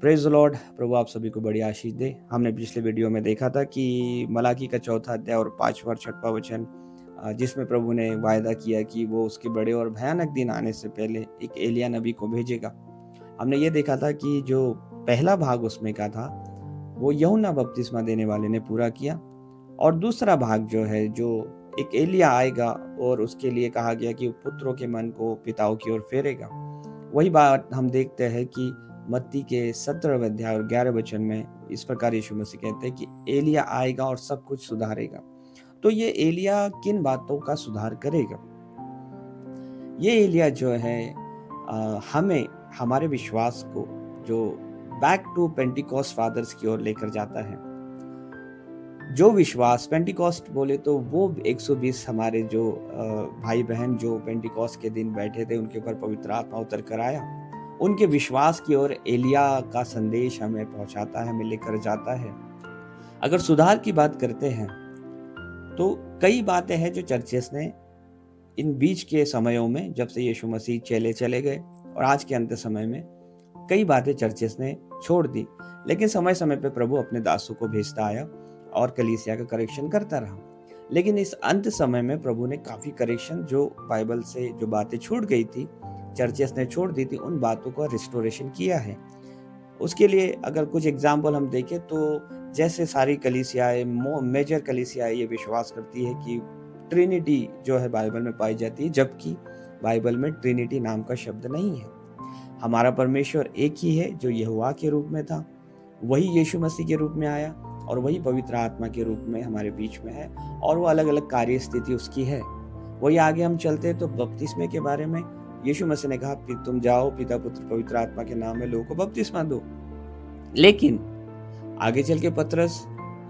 Praise the Lord. प्रभु आप सभी को बड़ी आशीष दे। हमने पिछले वीडियो में देखा था कि मलाकी का चौथा अध्याय और 5वां और 6वां वचन जिसमें प्रभु ने वायदा किया कि वो उसके बड़े और भयानक दिन आने से पहले एक एलिय्याह नबी को भेजेगा। हमने ये देखा था कि जो पहला भाग उसमें का था, वो यूहन्ना बपतिस्मा देने वाले ने पूरा किया और दूसरा भाग जो है, जो एक एलिय्याह आएगा और उसके लिए कहा गया कि वो पुत्रों के मन को पिताओं की ओर फेरेगा। वही बात हम देखते हैं कि मत्ती के 17वें अध्याय और 11वें वचन में इस प्रकार यीशु मसीह कहते हैं कि एलिय्याह आएगा और सब कुछ सुधारेगा। तो ये एलिय्याह किन बातों का सुधार करेगा? ये एलिय्याह जो है हमें हमारे विश्वास को जो बैक टू पेंटिकॉस्ट फादर्स की ओर लेकर जाता है। जो विश्वास पेंटिकॉस्ट बोले तो वो 120 हमारे जो भाई बहन जो पेंटिकॉस्ट के दिन बैठे थे, उनके ऊपर पवित्र आत्मा उतर कर आया। उनके विश्वास की ओर एलिय्याह का संदेश हमें पहुंचाता है, हमें लेकर जाता है। अगर सुधार की बात करते हैं तो कई बातें हैं जो चर्चेस ने इन बीच के समयों में, जब से यीशु मसीह चले गए और आज के अंत समय में, कई बातें चर्चेस ने छोड़ दी। लेकिन समय समय पे प्रभु अपने दासों को भेजता आया और कलीसिया का करेक्शन करता रहा। लेकिन इस अंत समय में प्रभु ने काफी करेक्शन, जो बाइबल से जो बातें छूट गई थी, चर्चेस ने छोड़ दी थी, उन बातों का रिस्टोरेशन किया है। उसके लिए अगर कुछ एग्जाम्पल हम देखें तो जैसे सारी कलीसियाएं, मेजर कलीसियाएं ये विश्वास करती है कि ट्रिनिटी जो है बाइबल में पाई जाती है, जबकि बाइबल में ट्रिनिटी नाम का शब्द नहीं है। हमारा परमेश्वर एक ही है, जो यहोवा के रूप में था, वही यीशु मसीह के रूप में आया और वही पवित्र आत्मा के रूप में हमारे बीच में है और वो अलग अलग कार्य स्थिति उसकी है। वही आगे हम चलते हैं तो बपतिस्मे के बारे में यीशु मसीह ने कहा कि तुम जाओ, पिता पुत्र पवित्र आत्मा के नाम में लोगों को बपतिस्मा दो। लेकिन आगे चल के पतरस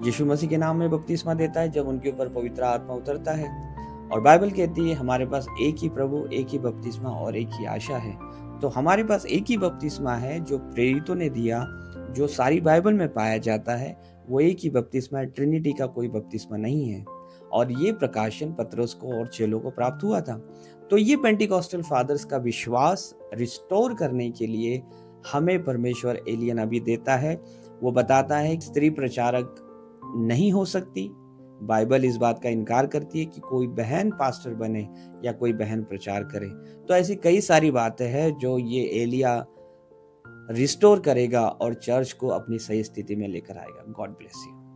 यीशु मसीह के नाम में बपतिस्मा देता है जब उनके ऊपर पवित्र आत्मा उतरता है। और बाइबल कहती है हमारे पास एक ही प्रभु, एक ही बपतिस्मा और एक ही आशा है। तो हमारे पास एक ही बपतिस्मा है जो प्रेरितों ने दिया, जो सारी बाइबल में पाया जाता है, वो एक ही बपतिस्मा है। ट्रिनिटी का कोई बपतिस्मा नहीं है। और ये प्रकाशन पतरस को और चेलों को प्राप्त हुआ था। तो ये पेंटिकॉस्टल फादर्स का विश्वास रिस्टोर करने के लिए हमें परमेश्वर एलिय्याह नबी देता है। वो बताता है कि स्त्री प्रचारक नहीं हो सकती। बाइबल इस बात का इनकार करती है कि कोई बहन पास्टर बने या कोई बहन प्रचार करे। तो ऐसी कई सारी बातें हैं जो ये एलिय्याह रिस्टोर करेगा और चर्च को अपनी सही स्थिति में लेकर आएगा। God bless you.